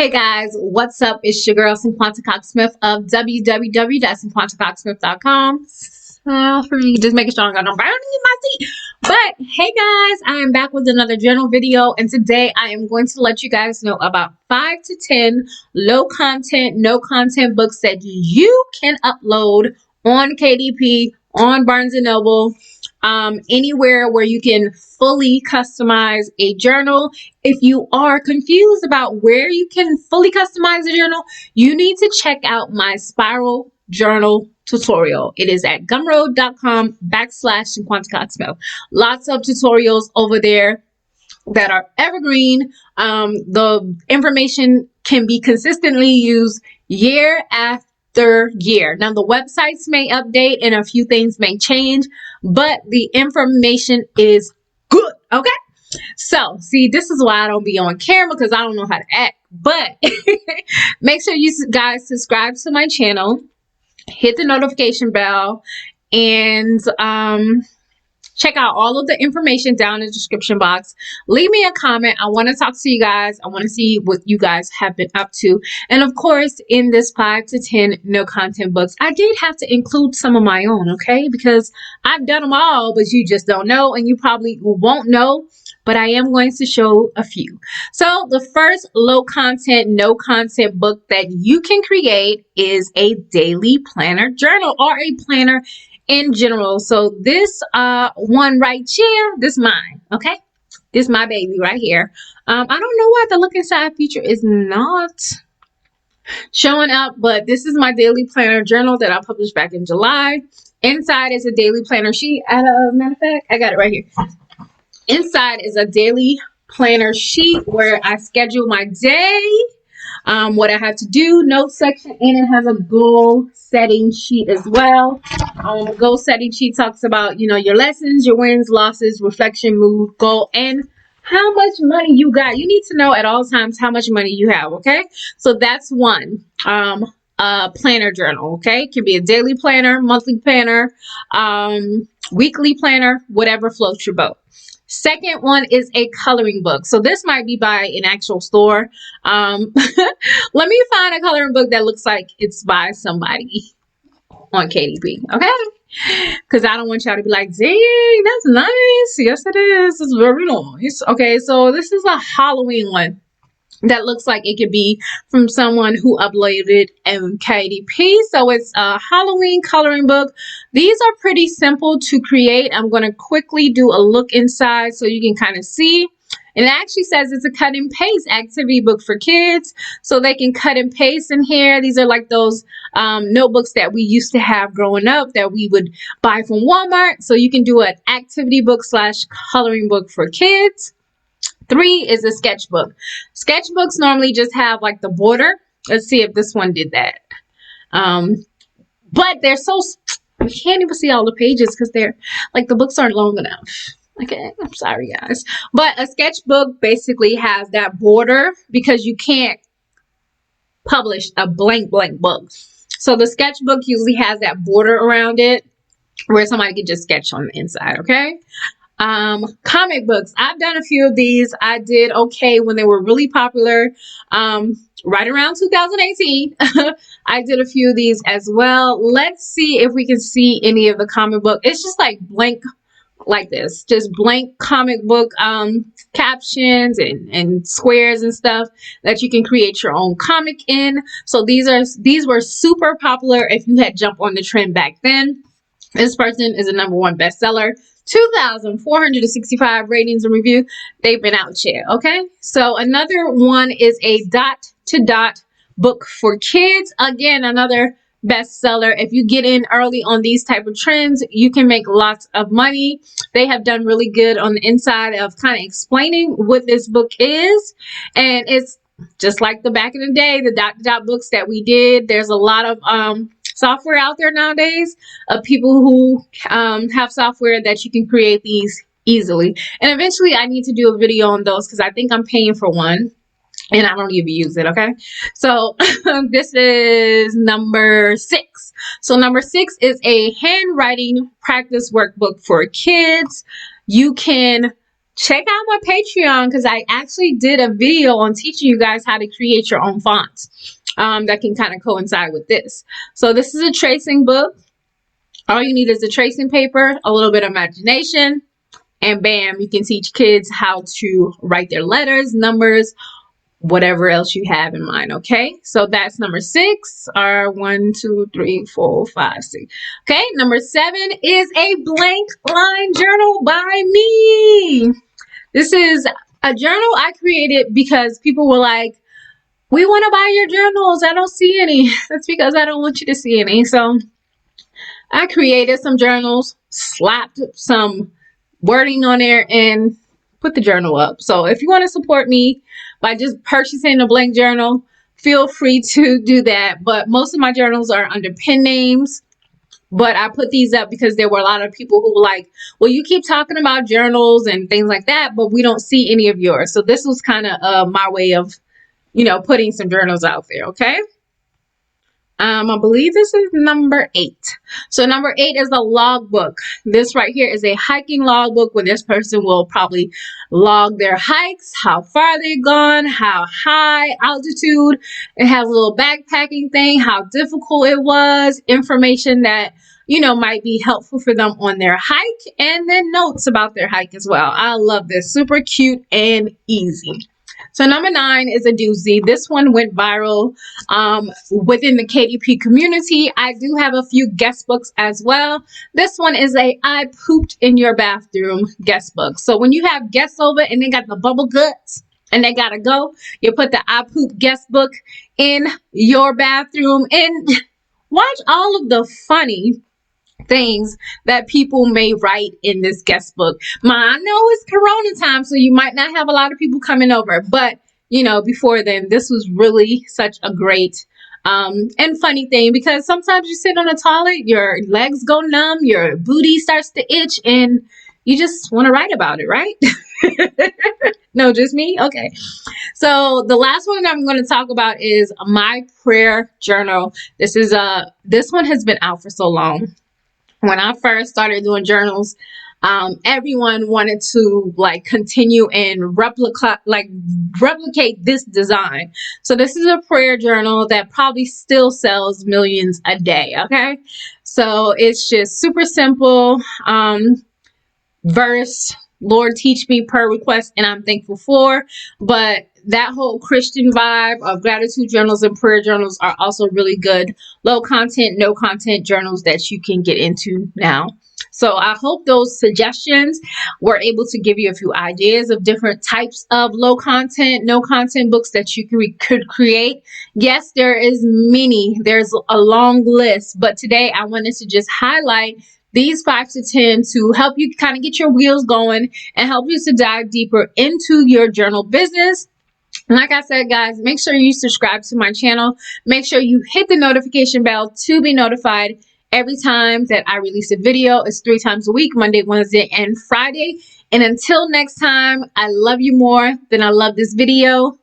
Hey guys, what's up? It's your girl Cinquanta Cox-Smith of www.cinquantacoxsmith.com. For me, just making sure I got no burning in my seat. But hey guys, I am back with another journal video, and today I am going to let you guys know about 5 to 10 low content, no content books that you can upload on KDP, on Barnes & Noble, anywhere where you can fully customize a journal. If you are confused about where you can fully customize a journal, you need to check out my spiral journal tutorial. It is at gumroad.com/CinquantaCoxSmith. Lots of tutorials over there that are evergreen. The information can be consistently used year after year. Now the websites may update and a few things may change, but the information is good. Okay, so see, this is why I don't be on camera, because I don't know how to act. But make sure you guys subscribe to my channel, hit the notification bell, and check out all of the information down in the description box. Leave me a comment. I want to talk to you guys. I want to see what you guys have been up to. And of course, in this 5 to 10 no content books, I did have to include some of my own, okay? Because I've done them all, but you just don't know, and you probably won't know. But I am going to show a few. So the first low content, no content book that you can create is a daily planner journal, or a planner in general. So this one right here, this mine, okay? This my baby right here. I don't know why the look inside feature is not showing up, but this is my daily planner journal that I published back in July. Inside is a daily planner sheet. Matter of fact, I got it right here. Inside is a daily planner sheet where I schedule my day, what I have to do, notes section, and it has a goal setting sheet as well. Goal setting sheet talks about, you know, your lessons, your wins, losses, reflection, mood, goal, and how much money you got. You need to know at all times how much money you have, okay? So that's one planner journal, okay? It can be a daily planner, monthly planner, weekly planner, whatever floats your boat. Second one is a coloring book. So this might be by an actual store. Let me find a coloring book that looks like it's by somebody on KDP, okay? Because I don't want y'all to be like, dang, that's nice. Yes, it is. It's very nice. Okay, so this is a Halloween one that looks like it could be from someone who uploaded in KDP. So it's a Halloween coloring book. These are pretty simple to create. I'm going to quickly do a look inside so you can kind of see. And it actually says it's a cut and paste activity book for kids. So they can cut and paste in here. These are like those notebooks that we used to have growing up that we would buy from Walmart. So you can do an activity book / coloring book for kids. 3 is a sketchbook. Sketchbooks normally just have like the border. Let's see if this one did that. But they're so, we can't even see all the pages because they're like, the books aren't long enough. Okay, I'm sorry guys. But a sketchbook basically has that border because you can't publish a blank book. So the sketchbook usually has that border around it where somebody can just sketch on the inside, okay? Comic books. I've done a few of these. I did okay when they were really popular. Right around 2018. I did a few of these as well. Let's see if we can see any of the comic book. It's just like blank, like this, just blank comic book captions and squares and stuff that you can create your own comic in. So these were super popular if you had jumped on the trend back then. This person is a #1 bestseller. 2,465 ratings and review. They've been out here, okay? So another one is a dot-to-dot book for kids. Again, another bestseller. If you get in early on these type of trends, you can make lots of money. They have done really good on the inside of kind of explaining what this book is. And it's just like the back in the day, the dot-to-dot books that we did. There's a lot of software out there nowadays of people who have software that you can create these easily. And eventually I need to do a video on those because I think I'm paying for one and I don't even use it, okay? So this is number 6. So number 6 is a handwriting practice workbook for kids. You can check out my Patreon because I actually did a video on teaching you guys how to create your own fonts that can kind of coincide with this. So this is a tracing book. All you need is a tracing paper, a little bit of imagination, and bam, you can teach kids how to write their letters, numbers, whatever else you have in mind. Okay, so that's number 6. Or 1, 2, 3, 4, 5, 6. Okay, number 7 is a blank line journal by me. This is a journal I created because people were like, we want to buy your journals. I don't see any. That's because I don't want you to see any. So I created some journals, slapped some wording on there, and put the journal up. So if you want to support me by just purchasing a blank journal, feel free to do that. But most of my journals are under pen names. But I put these up because there were a lot of people who were like, well, you keep talking about journals and things like that, but we don't see any of yours. So this was kind of my way of, putting some journals out there. Okay. I believe this is number 8. So number 8 is the logbook. This right here is a hiking logbook where this person will probably log their hikes, how far they've gone, how high altitude. It has a little backpacking thing, how difficult it was, information that, might be helpful for them on their hike, and then notes about their hike as well. I love this. Super cute and easy. So number 9 is a doozy. This one went viral within the KDP community. I do have a few guest books as well. This one is a I pooped in your bathroom guest book. So when you have guests over and they got the bubble guts and they gotta go, you put the I poop guest book in your bathroom and watch all of the funny things that people may write in this guest book. I know it's Corona time, so you might not have a lot of people coming over, but before then, this was really such a great and funny thing, because sometimes you sit on a toilet, your legs go numb, your booty starts to itch, and you just want to write about it, right? No, just me? Okay. So the last one I'm going to talk about is my prayer journal. This one has been out for so long. When I first started doing journals, everyone wanted to continue and replicate this design. So this is a prayer journal that probably still sells millions a day. Okay, so it's just super simple. Verse, Lord, teach me, per request, and I'm thankful for. But that whole Christian vibe of gratitude journals and prayer journals are also really good low content, no content journals that you can get into now. So I hope those suggestions were able to give you a few ideas of different types of low content, no content books that you could create. Yes, there's a long list, but today I wanted to just highlight these 5 to 10 to help you kind of get your wheels going and help you to dive deeper into your journal business. Like I said, guys, make sure you subscribe to my channel. Make sure you hit the notification bell to be notified every time that I release a video. It's 3 times a week, Monday, Wednesday, and Friday. And until next time, I love you more than I love this video.